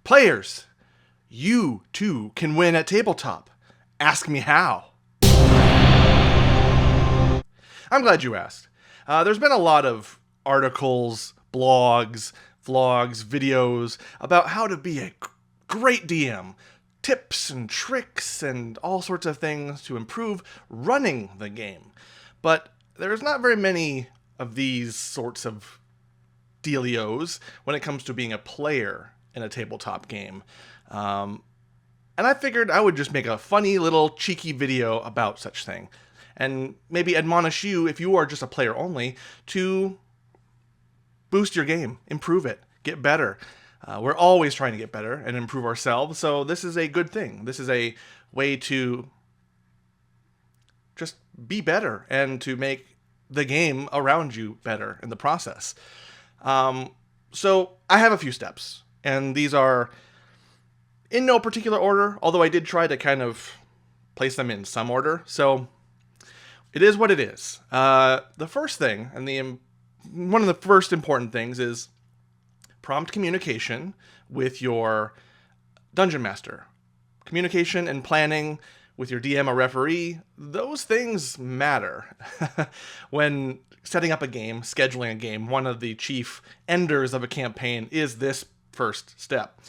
Players, you too can win at tabletop. Ask me how. I'm glad you asked. There's been a lot of articles, blogs, vlogs, videos about how to be a great DM, tips and tricks and all sorts of things to improve running the game. But there's not very many of these sorts of dealios when it comes to being a player in a tabletop game. And I figured I would just make a funny little cheeky video about such thing. And maybe admonish you, if you are just a player only, to boost your game, improve it, get better. We're always trying to get better and improve ourselves, so this is a good thing. This is a way to just be better and to make the game around you better in the process. So I have a few steps, and these are in no particular order, although I did try to kind of place them in some order. So it is what it is. The first thing, and one of the first important things, is prompt communication with your dungeon master. Communication and planning with your DM or referee, those things matter. When setting up a game, scheduling a game, one of the chief enders of a campaign is this first step.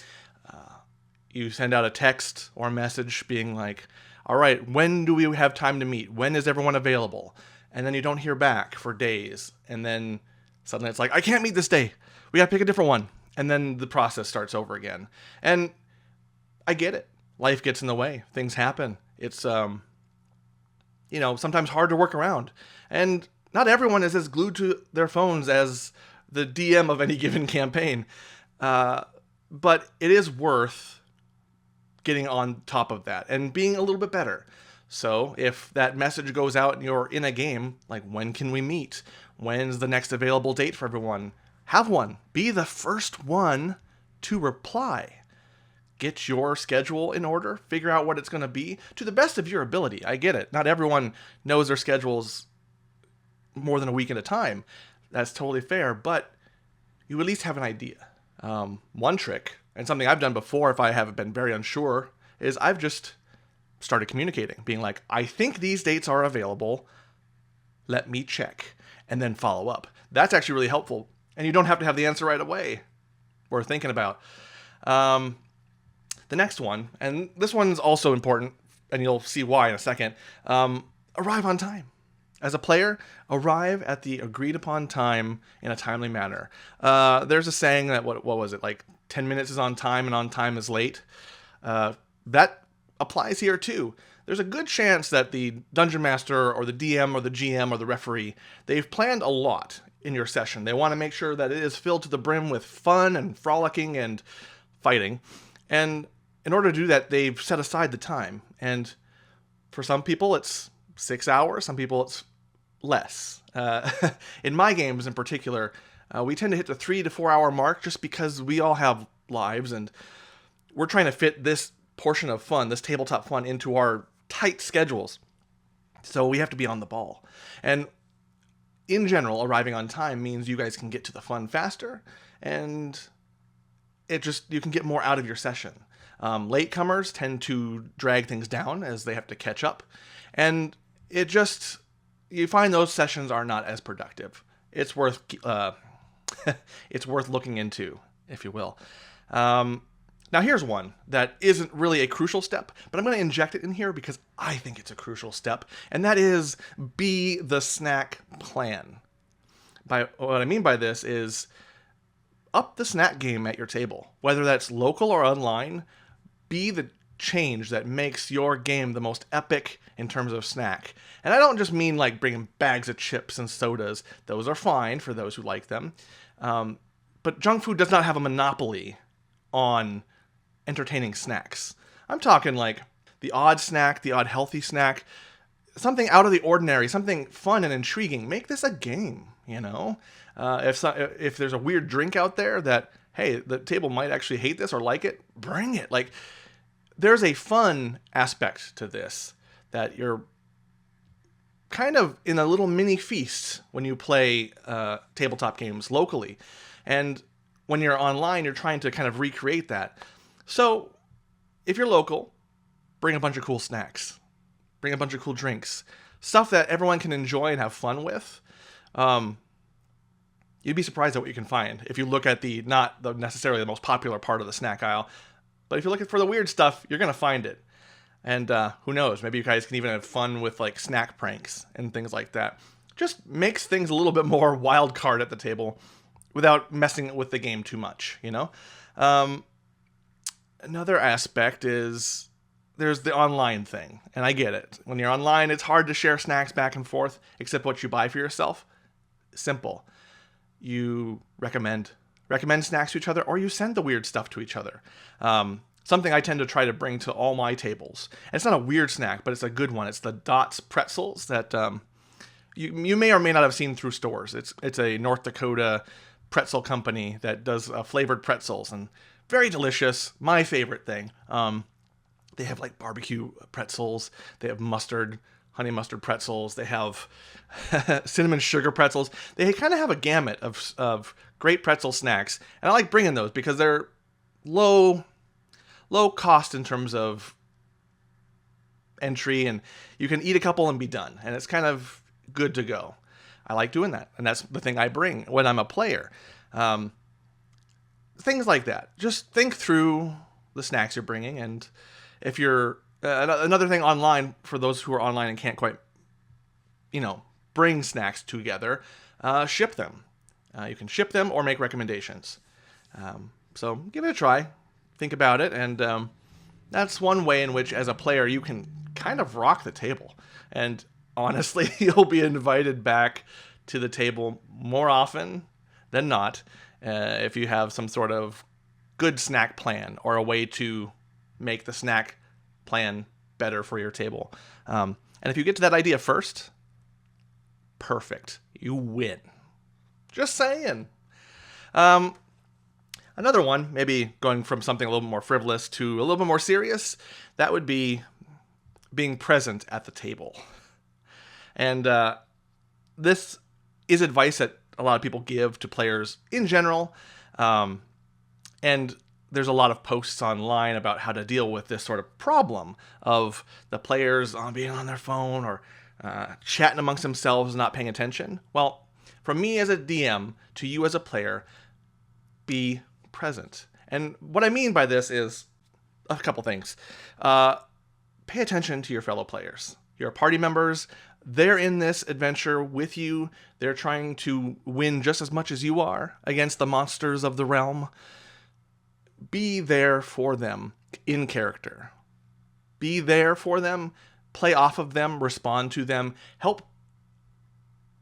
You send out a text or a message being like, all right, when do we have time to meet? When is everyone available? And then you don't hear back for days. And then suddenly it's like, I can't meet this day. We got to pick a different one. And then the process starts over again. And I get it. Life gets in the way. Things happen. It's, sometimes hard to work around. And not everyone is as glued to their phones as the DM of any given campaign. But it is worth getting on top of that and being a little bit better. So if that message goes out and you're in a game, like, when can we meet? When's the next available date for everyone? Have one. Be the first one to reply. Get your schedule in order. Figure out what it's going to be to the best of your ability. I get it. Not everyone knows their schedules more than a week at a time. That's totally fair, but you at least have an idea. One trick, and something I've done before if I have been very unsure, is I've just started communicating, being like, I think these dates are available. Let me check, and then follow up. That's actually really helpful, and you don't have to have the answer right away. Worth thinking about. The next one, and this one's also important, and you'll see why in a second. Arrive on time. As a player, arrive at the agreed upon time in a timely manner. There's a saying that, what was it, like 10 minutes is on time and on time is late. That applies here too. There's a good chance that the dungeon master or the DM or the GM or the referee, they've planned a lot in your session. They want to make sure that it is filled to the brim with fun and frolicking and fighting. And in order to do that, they've set aside the time. And for some people, it's 6 hours. Some people, it's less. In my games in particular, we tend to hit the 3 to 4 hour mark just because we all have lives and we're trying to fit this portion of fun, this tabletop fun, into our tight schedules. So we have to be on the ball. And in general, arriving on time means you guys can get to the fun faster and you can get more out of your session. Latecomers tend to drag things down as they have to catch up. And you find those sessions are not as productive. It's worth looking into, if you will. Now here's one that isn't really a crucial step, but I'm going to inject it in here because I think it's a crucial step, and that is be the snack plan. What I mean by this is up the snack game at your table. Whether that's local or online, be the change that makes your game the most epic in terms of snack. And I don't just mean like bringing bags of chips and sodas. Those are fine for those who like them. But junk food does not have a monopoly on entertaining snacks. I'm talking like the odd snack, the odd healthy snack, something out of the ordinary, something fun and intriguing. Make this a game, If there's a weird drink out there that, hey, the table might actually hate this or like it, bring it. Like, there's a fun aspect to this that you're kind of in a little mini feast when you play tabletop games locally. And when you're online, you're trying to kind of recreate that. So if you're local, bring a bunch of cool snacks, bring a bunch of cool drinks, stuff that everyone can enjoy and have fun with. You'd be surprised at what you can find if you look at not the necessarily the most popular part of the snack aisle, but if you're looking for the weird stuff, you're gonna find it. And who knows? Maybe you guys can even have fun with like snack pranks and things like that. Just makes things a little bit more wild card at the table without messing with the game too much, you know? Another aspect is there's the online thing, and I get it. When you're online, it's hard to share snacks back and forth, except what you buy for yourself. Simple. You recommend snacks to each other, or you send the weird stuff to each other. Something I tend to try to bring to all my tables. And it's not a weird snack, but it's a good one. It's the Dots pretzels that you may or may not have seen through stores. It's a North Dakota pretzel company that does flavored pretzels, and very delicious. My favorite thing. They have like barbecue pretzels. They have honey mustard pretzels. They have cinnamon sugar pretzels. They kind of have a gamut of great pretzel snacks, and I like bringing those because they're low cost in terms of entry, and you can eat a couple and be done, and it's kind of good to go. I like doing that, and that's the thing I bring when I'm a player. Things like that. Just think through the snacks you're bringing, and if you're another thing online for those who are online and can't quite, bring snacks together, ship them. You can ship them or make recommendations. So give it a try. Think about it, and that's one way in which, as a player, you can kind of rock the table. And honestly, you'll be invited back to the table more often than not if you have some sort of good snack plan or a way to make the snack plan better for your table. And if you get to that idea first, perfect. You win. Just saying. Another one, maybe going from something a little bit more frivolous to a little bit more serious, that would be being present at the table. And this is advice that a lot of people give to players in general. And there's a lot of posts online about how to deal with this sort of problem of the players being on their phone or chatting amongst themselves and not paying attention. Well, from me as a DM to you as a player, be present. And what I mean by this is a couple things. Pay attention to your fellow players, your party members. They're in this adventure with you. They're trying to win just as much as you are against the monsters of the realm. Be there for them in character. Be there for them. Play off of them. Respond to them. Help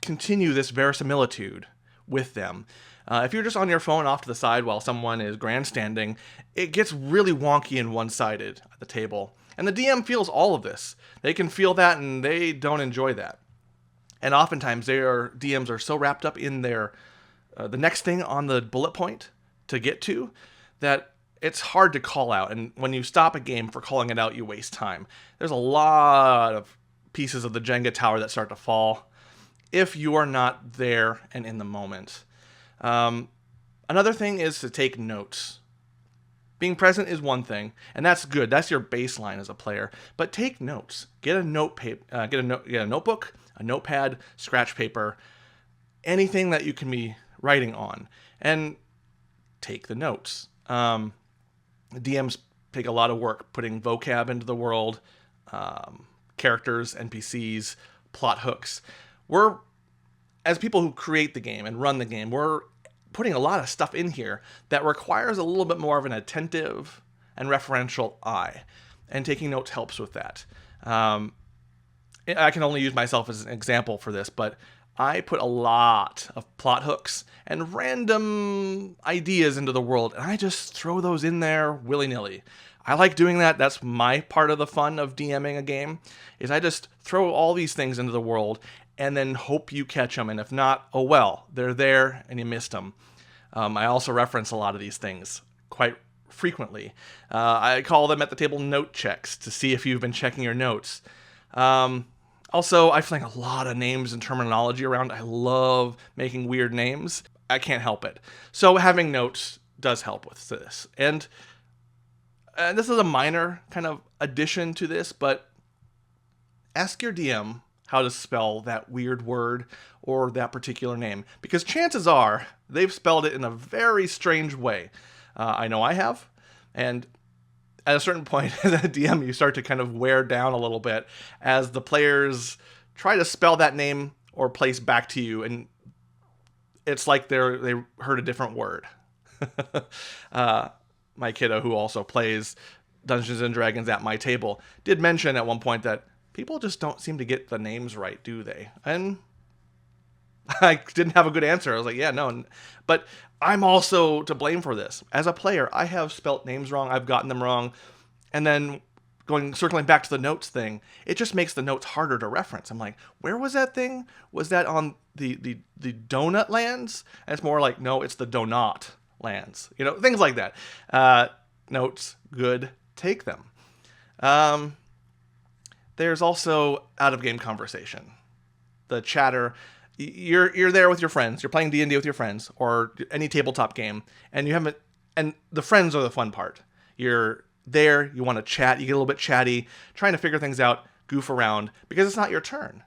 continue this verisimilitude with them. If you're just on your phone off to the side while someone is grandstanding, it gets really wonky and one-sided at the table. And the DM feels all of this. They can feel that, and they don't enjoy that. And oftentimes, DMs are so wrapped up in the next thing on the bullet point to get to, that it's hard to call out. And when you stop a game for calling it out, you waste time. There's a lot of pieces of the Jenga tower that start to fall if you are not there and in the moment. Another thing is to take notes. Being present is one thing, and that's good. That's your baseline as a player. But take notes. Get a notebook, a notepad, scratch paper, anything that you can be writing on, and take the notes. DMs take a lot of work putting vocab into the world, characters, NPCs, plot hooks. We're, as people who create the game and run the game, we're putting a lot of stuff in here that requires a little bit more of an attentive and referential eye, and taking notes helps with that. I can only use myself as an example for this, but I put a lot of plot hooks and random ideas into the world, and I just throw those in there willy-nilly. I like doing that. That's my part of the fun of DMing a game, is I just throw all these things into the world and then hope you catch them. And if not, oh well, they're there and you missed them. I also reference a lot of these things quite frequently. I call them at the table note checks to see if you've been checking your notes. Also, I fling a lot of names and terminology around. I love making weird names. I can't help it. So having notes does help with this. And And this is a minor kind of addition to this, but ask your DM how to spell that weird word or that particular name, because chances are they've spelled it in a very strange way. I know I have, and at a certain point as a DM, you start to kind of wear down a little bit as the players try to spell that name or place back to you, and it's like they heard a different word. My kiddo, who also plays Dungeons and Dragons at my table, did mention at one point that people just don't seem to get the names right, do they? And I didn't have a good answer. I was like, yeah, no. But I'm also to blame for this. As a player, I have spelt names wrong. I've gotten them wrong. And then circling back to the notes thing, it just makes the notes harder to reference. I'm like, where was that thing? Was that on the donut lands? And it's more like, no, it's the donut lands. Things like that. Notes, good, take them. There's also out-of-game conversation. The chatter. You're there with your friends. You're playing D&D with your friends or any tabletop game, and you haven't. And the friends are the fun part. You're there. You want to chat. You get a little bit chatty, trying to figure things out, goof around because it's not your turn.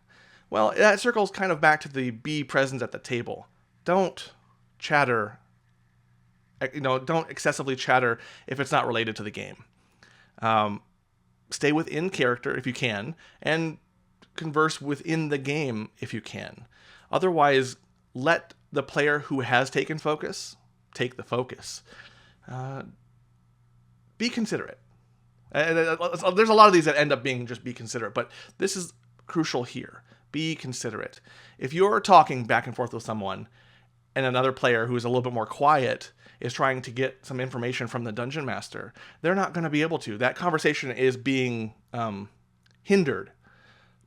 Well, that circles kind of back to the be present at the table. Don't chatter. Don't excessively chatter if it's not related to the game. Stay within character if you can, and converse within the game if you can. Otherwise, let the player who has taken focus take the focus. Be considerate. There's a lot of these that end up being just be considerate, but this is crucial here. Be considerate. If you're talking back and forth with someone and another player who is a little bit more quiet is trying to get some information from the dungeon master, they're not going to be able to. That conversation is being hindered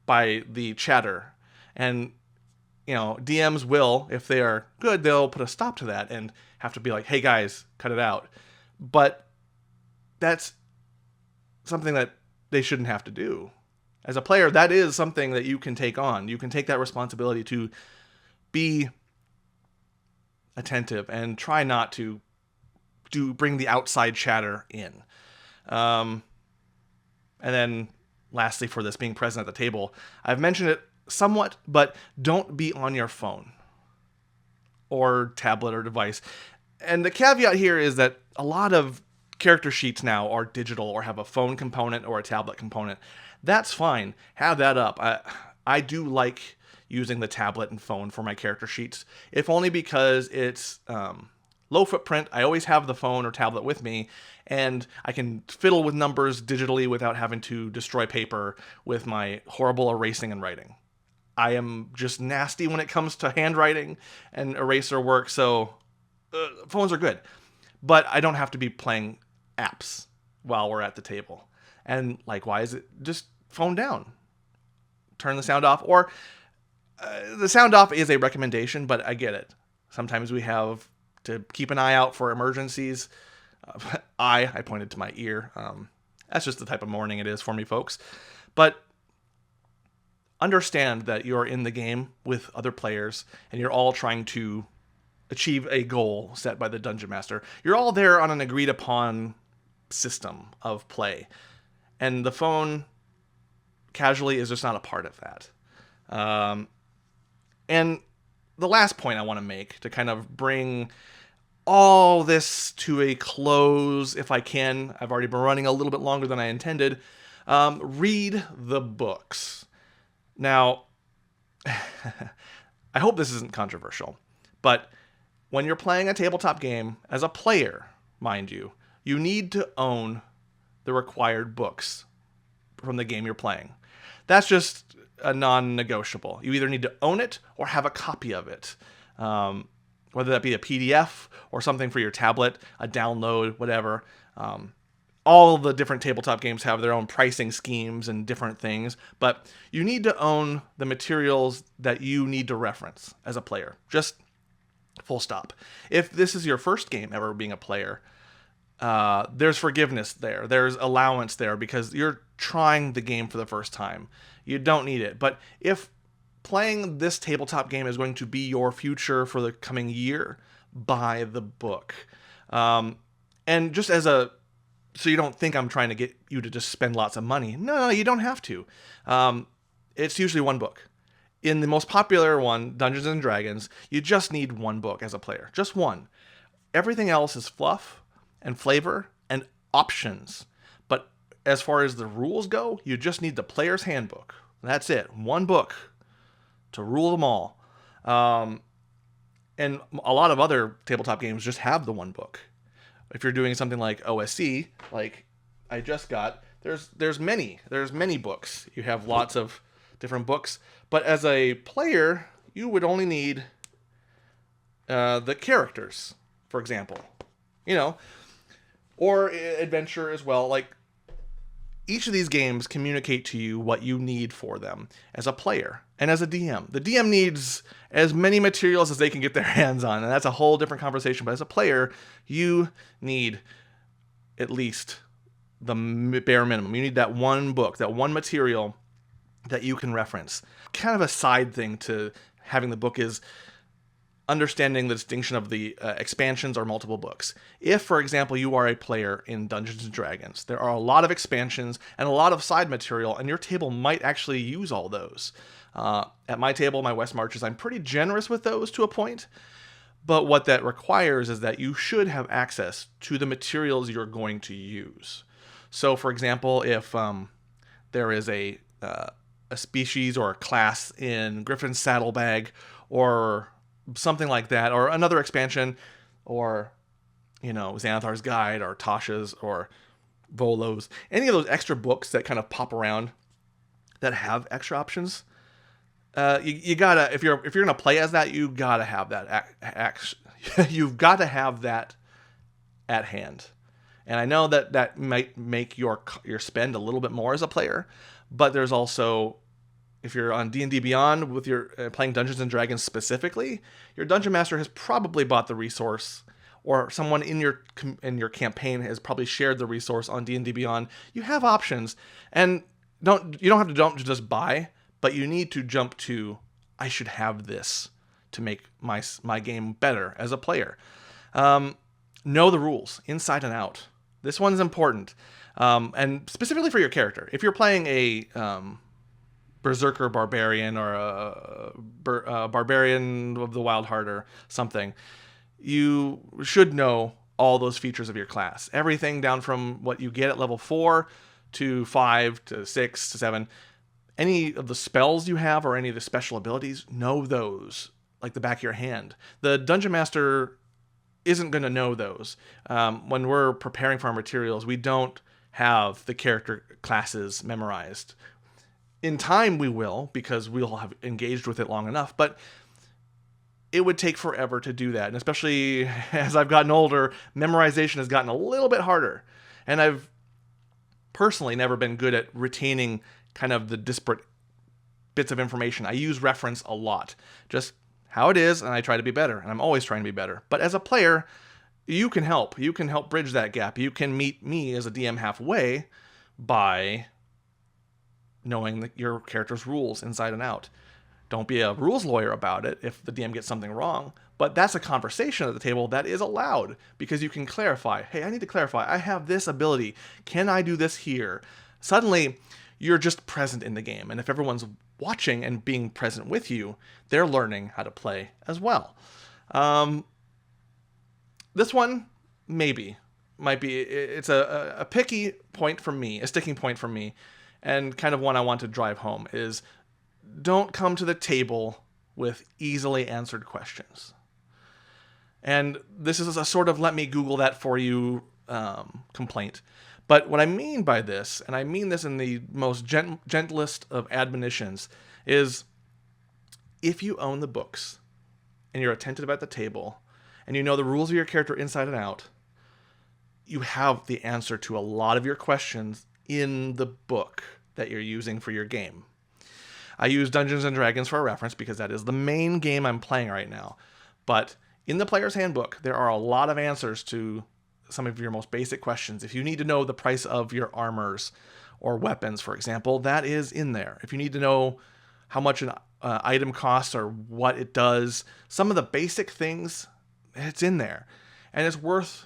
by the chatter. And, DMs will, if they are good, they'll put a stop to that and have to be like, hey guys, cut it out. But that's something that they shouldn't have to do. As a player, that is something that you can take on. You can take that responsibility to be attentive and try not to bring the outside chatter in. And then lastly, for this being present at the table, I've mentioned it somewhat, but don't be on your phone or tablet or device. And the caveat here is that a lot of character sheets now are digital or have a phone component or a tablet component. That's fine. Have that up. I do like using the tablet and phone for my character sheets, if only because it's low footprint. I always have the phone or tablet with me, and I can fiddle with numbers digitally without having to destroy paper with my horrible erasing and writing. I am just nasty when it comes to handwriting and eraser work, so phones are good. But I don't have to be playing apps while we're at the table. And likewise, just phone down. Turn the sound off, or the sound off is a recommendation, but I get it. Sometimes we have to keep an eye out for emergencies. I pointed to my ear. That's just the type of morning it is for me, folks. But understand that you're in the game with other players, and you're all trying to achieve a goal set by the dungeon master. You're all there on an agreed upon system of play, and the phone casually is just not a part of that. And the last point I want to make to kind of bring all this to a close, if I can, I've already been running a little bit longer than I intended, read the books. Now, I hope this isn't controversial, but when you're playing a tabletop game, as a player, mind you, you need to own the required books from the game you're playing. That's just a non-negotiable. You either need to own it or have a copy of it. Whether that be a PDF or something for your tablet, a download, whatever. All the different tabletop games have their own pricing schemes and different things, but you need to own the materials that you need to reference as a player. Just full stop. If this is your first game ever being a player, there's forgiveness there. There's allowance there because you're trying the game for the first time. You don't need it. But if playing this tabletop game is going to be your future for the coming year, buy the book. And just as a So you don't think I'm trying to get you to just spend lots of money. No, you don't have to. It's usually one book. In the most popular one, Dungeons and Dragons, you just need one book as a player. Just one. Everything else is fluff and flavor and options. But as far as the rules go, you just need the player's handbook. That's it. One book to rule them all. And a lot of other tabletop games just have the one book. If you're doing something like OSC, like I just got, there's many books. You have lots of different books, but as a player, you would only need the characters, for example, or adventure as well. Like each of these games communicate to you what you need for them as a player and as a DM. The DM needs as many materials as they can get their hands on, and that's a whole different conversation. But as a player, you need at least the bare minimum. You need that one book, that one material that you can reference. Kind of a side thing to having the book is understanding the distinction of the expansions or multiple books. If, for example, you are a player in Dungeons & Dragons, there are a lot of expansions and a lot of side material, and your table might actually use all those. At my table, my West Marches, I'm pretty generous with those to a point, but what that requires is that you should have access to the materials you're going to use. So, for example, if there is a species or a class in Griffin's Saddlebag or something like that, or another expansion, or Xanathar's Guide or Tasha's or Volo's, any of those extra books that kind of pop around that have extra options, you gotta, if you're gonna play as that, you gotta have that you've got to have that at hand. And I know that might make your spend a little bit more as a player, but there's also, if you're on D&D Beyond with your playing Dungeons and Dragons specifically, your dungeon master has probably bought the resource, or someone in your campaign has probably shared the resource on D&D Beyond. You have options, and you don't have to just buy, but you need to jump to, I should have this to make my game better as a player. Know the rules inside and out. This one's important, and specifically for your character. If you're playing a Berserker Barbarian or a Barbarian of the Wild Heart or something, you should know all those features of your class. Everything down from what you get at level 4 to 5 to 6 to 7. Any of the spells you have or any of the special abilities, know those like the back of your hand. The Dungeon Master isn't going to know those. When we're preparing for our materials, we don't have the character classes memorized. In time we will, because we'll have engaged with it long enough, but it would take forever to do that. And especially as I've gotten older, memorization has gotten a little bit harder. And I've personally never been good at retaining kind of the disparate bits of information. I use reference a lot. Just how it is, and I try to be better. And I'm always trying to be better. But as a player, you can help. You can help bridge that gap. You can meet me as a DM halfway by knowing your character's rules inside and out. Don't be a rules lawyer about it if the DM gets something wrong, but that's a conversation at the table that is allowed, because you can clarify, hey, I need to clarify, I have this ability, can I do this here? Suddenly, you're just present in the game, and if everyone's watching and being present with you, they're learning how to play as well. This one, might be, it's a picky point for me, a sticking point for me, and kind of one I want to drive home is, don't come to the table with easily answered questions. And this is a sort of let me Google that for you complaint. But what I mean by this, and I mean this in the most gentlest of admonitions, is if you own the books and you're attentive at the table and you know the rules of your character inside and out, you have the answer to a lot of your questions in the book that you're using for your game. I use Dungeons & Dragons for a reference because that is the main game I'm playing right now. But in the player's handbook, there are a lot of answers to some of your most basic questions. If you need to know the price of your armors or weapons, for example, that is in there. If you need to know how much an item costs or what it does, some of the basic things, it's in there. And it's worth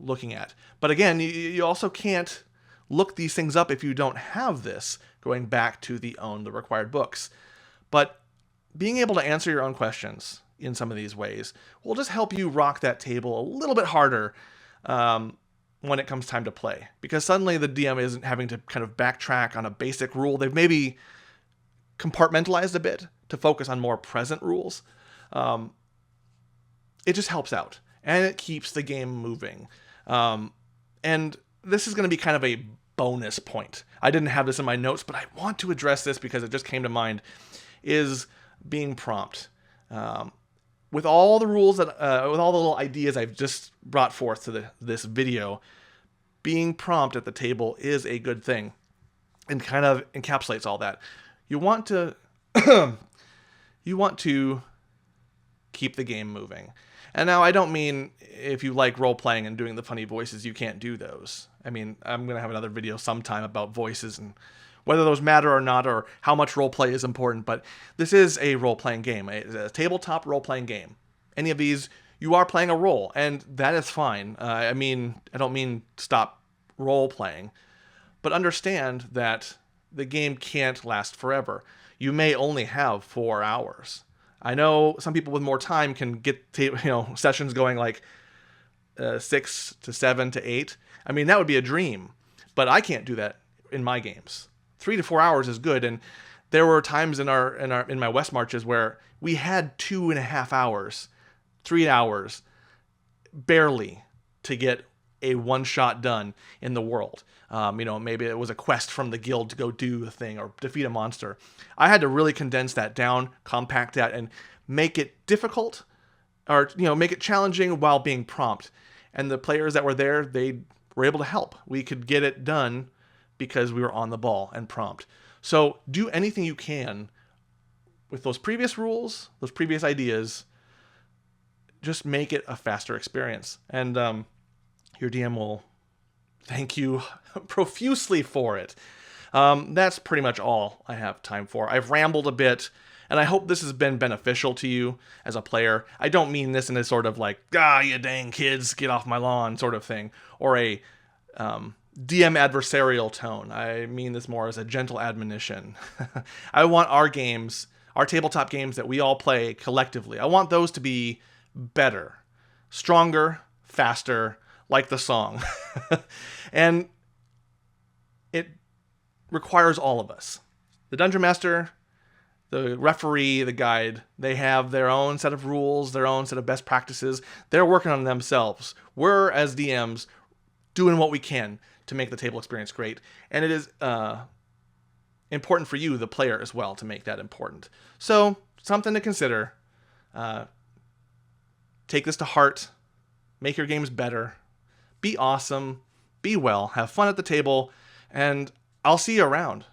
looking at. But again, you also can't look these things up if you don't have this, going back to the Own the Required books. But being able to answer your own questions in some of these ways will just help you rock that table a little bit harder when it comes time to play. Because suddenly the DM isn't having to kind of backtrack on a basic rule. They've maybe compartmentalized a bit to focus on more present rules. It just helps out, and it keeps the game moving. And this is going to be kind of a bonus point. I didn't have this in my notes, but I want to address this because it just came to mind, is being prompt. With all the rules that, with all the little ideas I've just brought forth to this video, being prompt at the table is a good thing, and kind of encapsulates all that. You want to, you want to keep the game moving. And now I don't mean if you like role-playing and doing the funny voices, you can't do those. I mean, I'm going to have another video sometime about voices and whether those matter or not, or how much role-play is important, but this is a role-playing game, a tabletop role-playing game. Any of these, you are playing a role, and that is fine. I don't mean stop role-playing, but understand that the game can't last forever. You may only have 4 hours. I know some people with more time can get sessions going like 6 to 7 to 8. I mean, that would be a dream, but I can't do that in my games. 3 to 4 hours is good, and there were times in my West Marches where we had 2.5 hours, 3 hours, barely, to get a one-shot done in the world. Maybe it was a quest from the guild to go do a thing or defeat a monster. I had to really condense that down, compact that, and make it difficult, or make it challenging while being prompt. And the players that were there, they were able to help. We could get it done because we were on the ball and prompt. So do anything you can with those previous rules, those previous ideas. Just make it a faster experience. And your DM will thank you profusely for it. That's pretty much all I have time for. I've rambled a bit, and I hope this has been beneficial to you as a player. I don't mean this in a sort of like, you dang kids, get off my lawn sort of thing, or a DM adversarial tone. I mean this more as a gentle admonition. I want our games, our tabletop games that we all play collectively, I want those to be better, stronger, faster, like the song. And it requires all of us. The Dungeon Master, the referee, the guide, they have their own set of rules, their own set of best practices. They're working on themselves. We're, as DMs, doing what we can to make the table experience great. And it is important for you, the player, as well, to make that important. So, something to consider. Take this to heart. Make your games better. Be awesome. Be well. Have fun at the table. And I'll see you around.